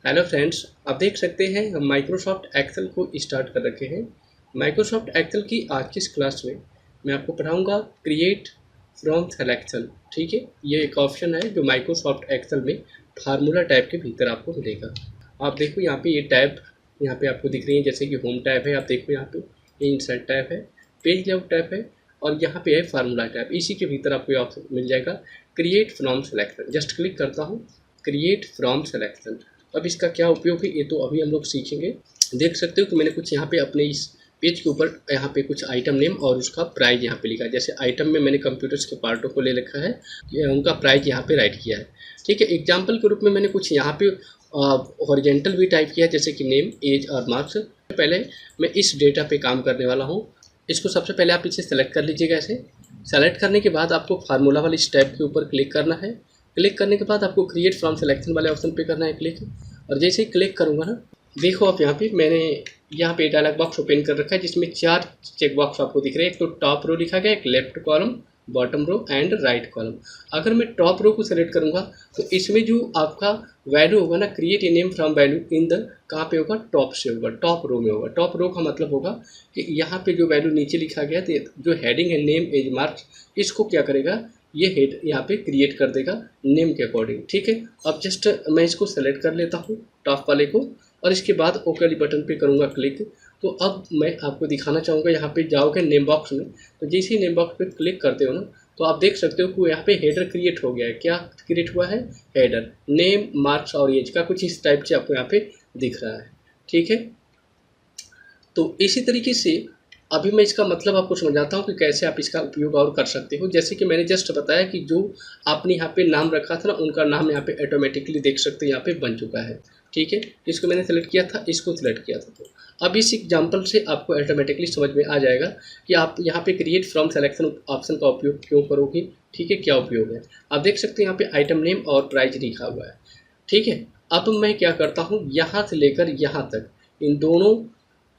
Hello friends, आप देख सकते हैं हम माइक्रोसॉफ्ट एक्सेल को स्टार्ट कर रखे हैं। माइक्रोसॉफ्ट एक्सेल की आज की इस क्लास में मैं आपको पढ़ाऊंगा क्रिएट फ्रॉम सेलेक्शन। ठीक है, ये एक ऑप्शन है जो माइक्रोसॉफ्ट एक्सेल में फार्मूला टैब के भीतर आपको मिलेगा। आप देखो यहाँ पे ये टैब यहाँ पे आपको दिख रही है, जैसे कि होम टैब है, आप देखो यहाँ पे ये इंसर्ट टैब है, पेज लेआउट टैब है और यहाँ पे है फार्मूला टैब। इसी के भीतर आपको ये ऑप्शन मिल जाएगा create from selection. Just click करता हूँ क्रिएट फ्रॉम सेलेक्शन। अब इसका क्या उपयोग है ये तो अभी हम लोग सीखेंगे। देख सकते हो कि मैंने कुछ यहाँ पे अपने इस पेज के ऊपर यहाँ पे कुछ आइटम नेम और उसका प्राइस यहाँ पे लिखा है। जैसे आइटम में मैंने कंप्यूटर्स के पार्टों को ले रखा है, उनका प्राइस यहाँ पे राइट किया है। ठीक है, एग्जाम्पल के रूप में मैंने कुछ यहाँ पे हॉरिजेंटल भी टाइप किया है, जैसे कि नेम, एज और मार्क्स। पहले मैं इस डेटा पे काम करने वाला हूँ। इसको सबसे पहले आप इसे सेलेक्ट कर लीजिएगा। ऐसे सेलेक्ट करने के बाद आपको फार्मूला वाले इस टैब के ऊपर क्लिक करना है। क्लिक करने के बाद आपको क्रिएट फ्रॉम सिलेक्शन वाले ऑप्शन पे करना है क्लिक। और जैसे ही क्लिक करूँगा ना, देखो आप यहाँ पे मैंने यहाँ पे डायलॉग बॉक्स ओपन कर रखा है जिसमें 4 चेक बॉक्स आपको दिख रहे हैं। एक तो टॉप रो लिखा गया, एक left column, bottom row and right column. अगर मैं टॉप रो को सेलेक्ट करूँगा तो इसमें जो आपका वैल्यू होगा ना, create a name from value in the, कहाँ पे होगा, टॉप से होगा, टॉप रो में होगा। टॉप रो का मतलब होगा कि यहाँ पे जो वैल्यू नीचे लिखा गया तो जो हेडिंग है नेम एज मार्क्स, इसको क्या करेगा, ये हेड यहाँ पे क्रिएट कर देगा नेम के अकॉर्डिंग। ठीक है, अब जस्ट मैं इसको सेलेक्ट कर लेता हूँ टॉप वाले को और इसके बाद ओके वाली बटन पे करूँगा क्लिक। तो अब मैं आपको दिखाना चाहूँगा, यहाँ पे जाओगे नेम बॉक्स में, तो जैसे ही नेम बॉक्स पे क्लिक करते हो ना, तो आप देख सकते हो कि यहाँ पे हेडर क्रिएट हो गया है। क्या क्रिएट हुआ है, हेडर, नेम, मार्क्स और एज का कुछ इस टाइप से आपको यहाँ पे दिख रहा है। ठीक है, तो इसी तरीके से अभी मैं इसका मतलब आपको समझाता हूँ कि कैसे आप इसका उपयोग और कर सकते हो। जैसे कि मैंने जस्ट बताया कि जो आपने यहाँ पे नाम रखा था ना, उनका नाम यहाँ पे ऑटोमेटिकली देख सकते हो यहाँ पे बन चुका है। ठीक है, इसको मैंने सेलेक्ट किया था, इसको सिलेक्ट किया था। तो अब इस एग्जाम्पल से आपको ऑटोमेटिकली समझ में आ जाएगा कि आप यहाँ पे क्रिएट फ्रॉम सेलेक्शन ऑप्शन का उपयोग क्यों करोगे। ठीक है, क्या उपयोग है, आप देख सकते हैं यहाँ पे आइटम नेम और प्राइस लिखा हुआ है। ठीक है, अब मैं क्या करता हूँ, यहाँ से लेकर यहाँ तक इन दोनों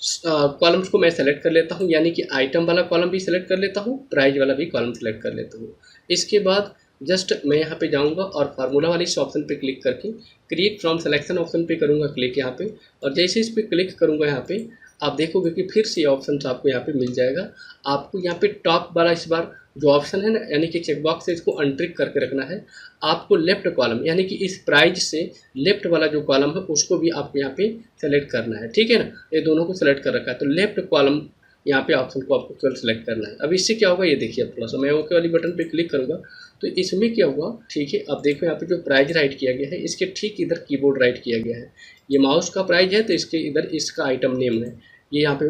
कॉलम्स को मैं सेलेक्ट कर लेता हूँ, यानी कि आइटम वाला कॉलम भी सेलेक्ट कर लेता हूँ, प्राइस वाला भी कॉलम सेलेक्ट कर लेता हूँ। इसके बाद जस्ट मैं यहाँ पे जाऊँगा और फार्मूला वाले इस ऑप्शन पे क्लिक करके क्रिएट फ्रॉम सेलेक्शन ऑप्शन पे करूँगा क्लिक यहाँ पे। और जैसे इस पर क्लिक करूँगा यहाँ पे, आप देखोगे कि फिर से ऑप्शन आपको यहाँ पे मिल जाएगा। आपको यहाँ पे टॉप वाला इस बार जो ऑप्शन है ना, यानी कि चेकबॉक्स है, इसको अनटिक करके रखना है। आपको लेफ्ट कॉलम, यानी कि इस प्राइस से लेफ्ट वाला जो कॉलम है उसको भी आपको यहाँ पे सेलेक्ट करना है। ठीक है ना, ये दोनों को सेलेक्ट कर रखा है, तो लेफ्ट कॉलम यहाँ पे ऑप्शन को आपको केवल सेलेक्ट करना है। अब इससे क्या होगा ये देखिए, थोड़ा सा मैं ओके वाली बटन पे क्लिक करूँगा तो इसमें क्या होगा। ठीक है, अब देखो यहाँ पे जो प्राइस राइट किया गया है, इसके ठीक इधर कीबोर्ड राइट किया गया है। ये माउस का प्राइस है तो इसके इधर इसका आइटम नेम है। ये यहाँ पे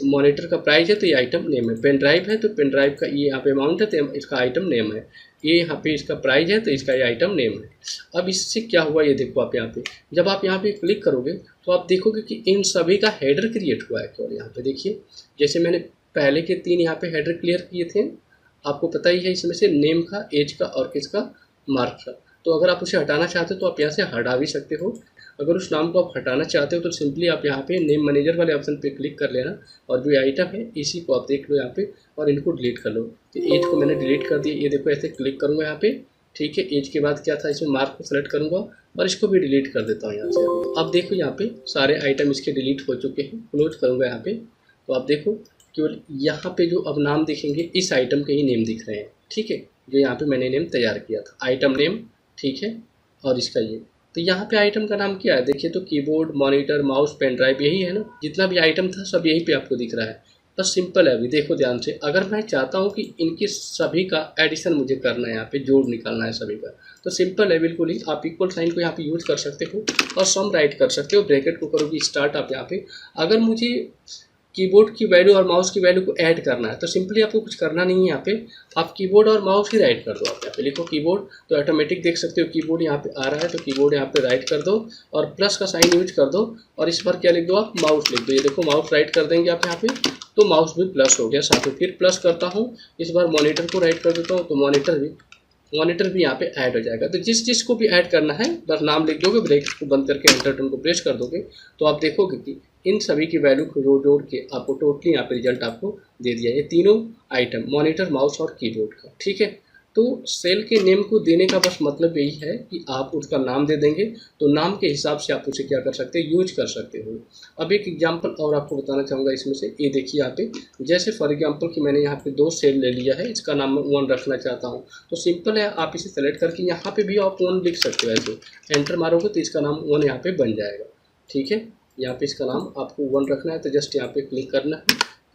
मॉनिटर का प्राइस है तो ये आइटम नेम है। पेन ड्राइव है तो पेन ड्राइव का ये यहाँ पे अमाउंट है तो इसका आइटम नेम है। ये यहाँ पे इसका प्राइस है तो इसका ये आइटम नेम है। अब इससे क्या हुआ ये देखो, आप यहाँ पे जब आप यहाँ पे क्लिक करोगे तो आप देखोगे कि इन सभी का हेडर क्रिएट हुआ है केवल। यहाँ पे देखिए, जैसे मैंने पहले के 3 यहाँ पे हेडर क्लियर किए थे, आपको पता ही है, इसमें से नेम का, एज का और किसका, मार्क्स का। तो अगर आप उसे हटाना चाहते हो तो आप यहाँ से हटा भी सकते हो। अगर उस नाम को आप हटाना चाहते हो तो सिंपली आप यहाँ पे नेम मैनेजर वाले ऑप्शन पे क्लिक कर लेना और जो आइटम है इसी को आप देख लो यहाँ पे और इनको डिलीट कर लो। तो एज को मैंने डिलीट कर दिया, ये देखो ऐसे क्लिक करूँगा यहाँ पे। ठीक है, एज के बाद क्या था, इसमें मार्क को सेलेक्ट करूँगा और इसको भी डिलीट कर देता हूँ यहाँ से। अब देखो यहाँ पे सारे आइटम इसके डिलीट हो चुके हैं। क्लोज करूँगा यहाँ पे तो आप देखो केवल यहाँ पे जो अब नाम दिखेंगे इस आइटम के ही नेम दिख रहे हैं। ठीक है, जो यहाँ पे मैंने नेम तैयार किया था, आइटम नेम। ठीक है, और इसका ये, तो यहाँ पे आइटम का नाम क्या है देखिए, तो keyboard, monitor, mouse, pen drive, यही है ना। जितना भी आइटम था सब यहीं पे आपको दिख रहा है। बस सिंपल है। अभी देखो ध्यान से, अगर मैं चाहता हूँ कि इनके सभी का एडिशन मुझे करना है, यहाँ पे जोड़ निकालना है सभी का, तो सिंपल है बिल्कुल ही। आप इक्वल साइन को यहाँ पे यूज कर सकते हो और सम राइट कर सकते हो। ब्रैकेट को करोगे स्टार्ट आप यहाँ पे। अगर मुझे कीबोर्ड की वैल्यू और माउस की वैल्यू को ऐड करना है तो सिंपली आपको कुछ करना नहीं है। यहाँ पे आप कीबोर्ड और माउस ही राइट कर दो। आप यहाँ पे लिखो कीबोर्ड तो ऑटोमेटिक देख सकते हो कीबोर्ड यहाँ पे आ रहा है, तो कीबोर्ड यहाँ पे राइट कर दो और प्लस का साइन यूज कर दो और इस पर क्या लिख दो, आप माउस लिख दो। ये देखो माउस राइट कर देंगे आप यहाँ पे तो माउस भी प्लस हो गया साथ में। फिर प्लस करता हूँ, इस बार मॉनिटर को राइट कर देता हूँ तो मॉनिटर भी यहाँ पे ऐड हो जाएगा। तो जिस जिस को भी ऐड करना है बस नाम लिख दोगे, ब्रैकेट को बंद करके एंटर बटन को प्रेस कर दोगे तो आप देखोगे कि इन सभी की वैल्यू को जोड़ के आपको टोटली यहाँ पे रिजल्ट आपको दे दिया। ये तीनों आइटम, मॉनिटर, माउस और कीबोर्ड का। ठीक है, तो सेल के नेम को देने का बस मतलब यही है कि आप उसका नाम दे देंगे तो नाम के हिसाब से आप उसे क्या कर सकते हैं, यूज कर सकते हो। अब एक एग्जांपल और आपको बताना चाहूँगा इसमें से, ये देखिए यहाँ पे, जैसे फॉर एग्जांपल कि मैंने यहाँ पे 2 सेल ले लिया है, इसका नाम मैं 1 रखना चाहता हूँ, तो सिंपल है, आप इसे सेलेक्ट करके यहाँ पे भी आप 1 लिख सकते हो। ऐसे एंटर मारोगे तो इसका नाम 1 यहाँ पे बन जाएगा। ठीक है, यहाँ पे इसका नाम आपको 1 रखना है तो जस्ट यहाँ पे क्लिक करना है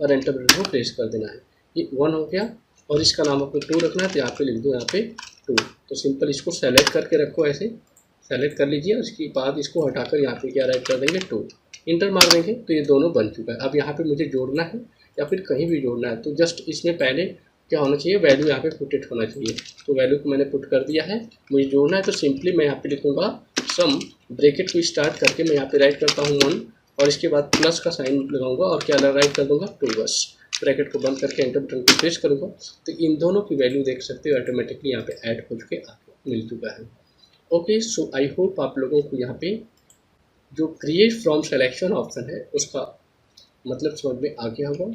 और एंटर बटन को प्रेस कर देना है। ये 1 हो गया। और इसका नाम आपको 2 रखना है तो यहाँ पे लिख दो, यहाँ पे 2। तो सिंपल इसको सेलेक्ट करके रखो, ऐसे सेलेक्ट कर लीजिए और इसके बाद इसको हटाकर यहाँ पे क्या राइट कर देंगे, 2, इंटर मार देंगे तो ये दोनों बन चुका है। अब यहाँ पे मुझे जोड़ना है या फिर कहीं भी जोड़ना है तो जस्ट इसमें पहले क्या होना चाहिए, वैल्यू यहाँ पे पुटेड होना चाहिए। तो वैल्यू को मैंने पुट कर दिया है। मुझे जोड़ना है तो सिंपली मैं यहाँ पे लिखूँगा सम, ब्रैकेट को स्टार्ट करके मैं यहाँ पे राइट करता हूँ 1 और इसके बाद प्लस का साइन लगाऊंगा और क्या राइट कर दूंगा, 2 बस। ब्रैकेट को बंद करके एंटर बटन को प्रेस करूँगा तो इन दोनों की वैल्यू देख सकते हो ऑटोमेटिकली यहाँ पे ऐड हो चुके आपको मिल चुका है। ओके, सो आई होप आप लोगों को यहाँ पे जो क्रिएट फ्रॉम सिलेक्शन ऑप्शन है उसका मतलब समझ में आ गया होगा।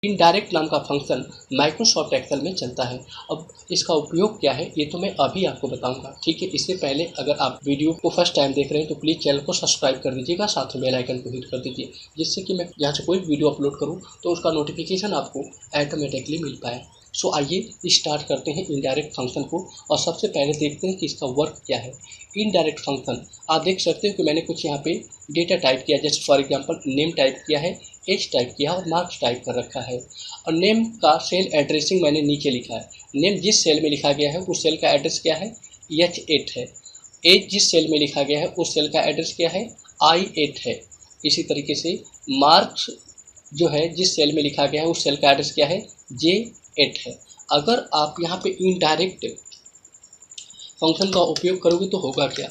इनडायरेक्ट नाम का फंक्शन माइक्रोसॉफ्ट एक्सेल में चलता है। अब इसका उपयोग क्या है ये तो मैं अभी आपको बताऊंगा। ठीक है, इससे पहले अगर आप वीडियो को फर्स्ट टाइम देख रहे हैं तो प्लीज़ चैनल को सब्सक्राइब कर दीजिएगा, साथ में बेल आइकन को हिट कर दीजिए जिससे कि मैं यहाँ से कोई वीडियो अपलोड करूँ तो उसका नोटिफिकेशन आपको ऑटोमेटिकली मिल पाए। सो आइए स्टार्ट करते हैं इनडायरेक्ट फंक्शन को और सबसे पहले देखते हैं कि इसका वर्क क्या है। इनडायरेक्ट फंक्शन आप देख सकते हो कि मैंने कुछ यहाँ पे डेटा टाइप किया, जैसे फॉर एग्जांपल नेम टाइप किया है, एज टाइप किया और मार्क्स टाइप कर रखा है। और नेम का सेल एड्रेसिंग मैंने नीचे लिखा है। नेम जिस सेल में लिखा गया है उस सेल का एड्रेस क्या है, H8 है। एज जिस सेल में लिखा गया है उस सेल का एड्रेस क्या है, I8 है। इसी तरीके से मार्क्स जो है जिस सेल में लिखा गया है उस सेल का एड्रेस क्या है, J8 है। अगर आप यहाँ पे इनडायरेक्ट फंक्शन का उपयोग करोगे तो होगा क्या,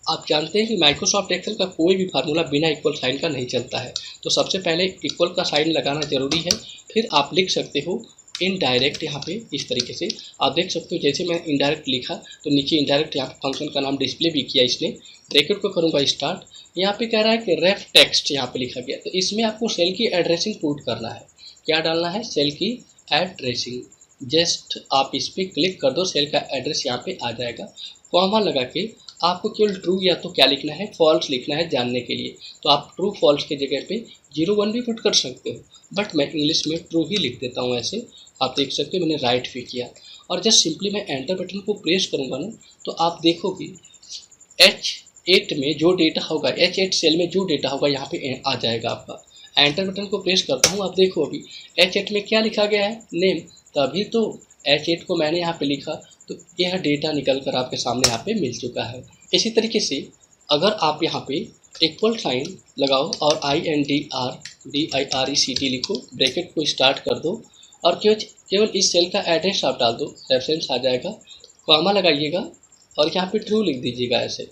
आप जानते हैं कि माइक्रोसॉफ्ट एक्सेल का कोई भी फार्मूला बिना इक्वल साइन का नहीं चलता है। तो सबसे पहले इक्वल का साइन लगाना जरूरी है, फिर आप लिख सकते हो इनडायरेक्ट। यहाँ पे इस तरीके से आप देख सकते हो, जैसे मैं इनडायरेक्ट लिखा तो नीचे इनडायरेक्ट यहाँ पे फंक्शन का नाम डिस्प्ले भी किया इसने। ब्रैकेट को करूँगा स्टार्ट, यहाँ पे कह रहा है कि रेफ टेक्स्ट यहाँ पे लिखा गया, तो इसमें आपको सेल की एड्रेसिंग पुट करना है। क्या डालना है, सेल की एड्रेसिंग। जस्ट आप इस पर क्लिक कर दो, सेल का एड्रेस यहाँ पे आ जाएगा। कॉमा लगा के आपको केवल ट्रू या तो क्या लिखना है, फॉल्स लिखना है जानने के लिए। तो आप ट्रू फॉल्स के जगह पे 0 1 भी पुट कर सकते हो, बट मैं इंग्लिश में ट्रू ही लिख देता हूँ। ऐसे आप देख सकते हो मैंने राइट भी किया और जस्ट सिंपली मैं एंटर बटन को प्रेस करूँगा ना तो आप देखोगे H8 में जो डेटा होगा, H8 सेल में जो डेटा होगा यहाँ पे आ जाएगा आपका। एंटर बटन को प्रेस करता हूँ, आप देखो अभी H8 में क्या लिखा गया है, नेम। तभी तो H8 को मैंने यहाँ पे लिखा तो यह डेटा निकल कर आपके सामने यहाँ पे मिल चुका है। इसी तरीके से अगर आप यहाँ पे इक्वल साइन लगाओ और INDRDIRECT लिखो, ब्रैकेट को स्टार्ट कर दो और केवल इस सेल का एड्रेस आप डाल दो, रेफरेंस आ जाएगा। कॉमा लगाइएगा और यहाँ पे ट्रू लिख दीजिएगा। ऐसे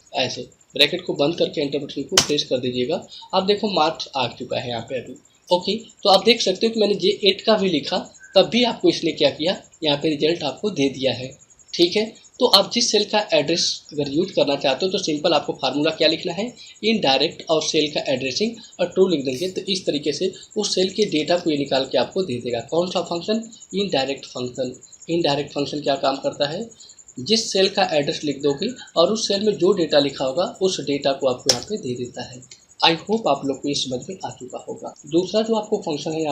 ब्रैकेट को बंद करके एंटर बटन को प्रेस कर दीजिएगा। आप देखो मार्क्स आ चुका है यहाँ पे अभी। ओके, तो आप देख सकते हो कि मैंने J8 का भी लिखा तब भी आपको इसने क्या किया, यहाँ पे रिजल्ट आपको दे दिया है। ठीक है, तो आप जिस सेल का एड्रेस अगर यूज करना चाहते हो तो सिंपल आपको फार्मूला क्या लिखना है, इनडायरेक्ट और सेल का एड्रेसिंग और ट्रू लिख देंगे तो इस तरीके से उस सेल के डेटा को ये निकाल के आपको दे देगा। कौन सा function, indirect function. Indirect function क्या काम करता है, जिस सेल का एड्रेस लिख दोगे और उस सेल में जो डेटा लिखा होगा उस डेटा को आपको यहाँ पे दे देता है। आई होप आप लोग को ये समझ में आ चुका होगा। दूसरा जो आपको फंक्शन है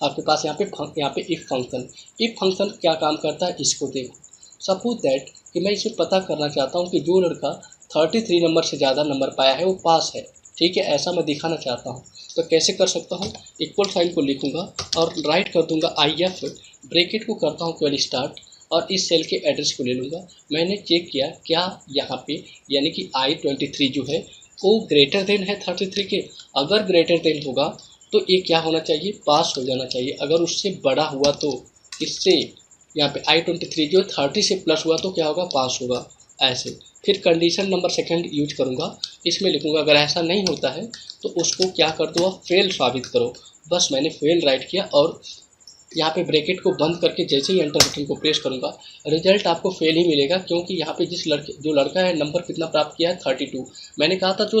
आपके पास यहाँ पे इफ फंक्शन। इफ फंक्शन क्या काम करता है इसको देखो। सपोज दैट कि मैं इसे पता करना चाहता हूँ कि जो लड़का 33 नंबर से ज़्यादा नंबर पाया है वो पास है। ठीक है, ऐसा मैं दिखाना चाहता हूँ तो कैसे कर सकता हूँ, इक्वल साइन को लिखूँगा और राइट कर दूंगा IF, ब्रैकेट को करता हूँ केवल स्टार्ट और इस सेल के एड्रेस को ले लूँगा। मैंने चेक किया क्या यहाँ पे यानी कि I23 जो है वो ग्रेटर देन है 33 के। अगर ग्रेटर देन होगा तो ये क्या होना चाहिए, पास हो जाना चाहिए। अगर उससे बड़ा हुआ तो इससे यहाँ पे I23 जो 30 से प्लस हुआ तो क्या होगा, पास होगा। ऐसे फिर कंडीशन नंबर सेकंड यूज करूँगा, इसमें लिखूँगा अगर ऐसा नहीं होता है तो उसको क्या कर दो, फेल साबित करो। बस मैंने फेल राइट किया और यहाँ पे ब्रैकेट को बंद करके जैसे ही एंटर बटन को प्रेस करूँगा रिजल्ट आपको फेल ही मिलेगा, क्योंकि यहाँ पे जो लड़का है नंबर कितना प्राप्त किया है 32। मैंने कहा था जो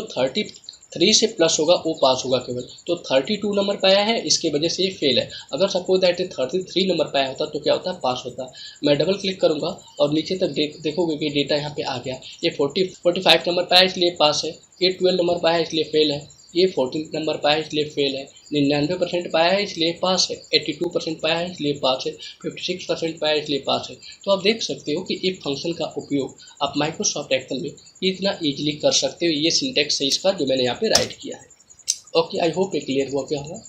3 से प्लस होगा वो पास होगा केवल। तो 32 नंबर पाया है, इसके वजह से ये फेल है। अगर सपोज दैट 33 नंबर पाया होता तो क्या होता है, पास होता। मैं डबल क्लिक करूंगा और नीचे तक देखोगे कि डेटा यहाँ पे आ गया। ये 45 नंबर पाया इसलिए पास है, ये 12 नंबर पाया इसलिए फेल है, ये 14 नंबर पाया है इसलिए फेल है, 99% पाया है इसलिए पास है, 82% पाया है इसलिए पास है, 56% पाया है इसलिए पास है। तो आप देख सकते हो कि इफ फंक्शन का उपयोग आप माइक्रोसॉफ्ट एक्सेल में इतना ईजिली कर सकते हो। ये सिंटैक्स है इसका जो मैंने यहाँ पे राइट किया है। ओके, आई होप ये क्लियर हुआ क्या होगा।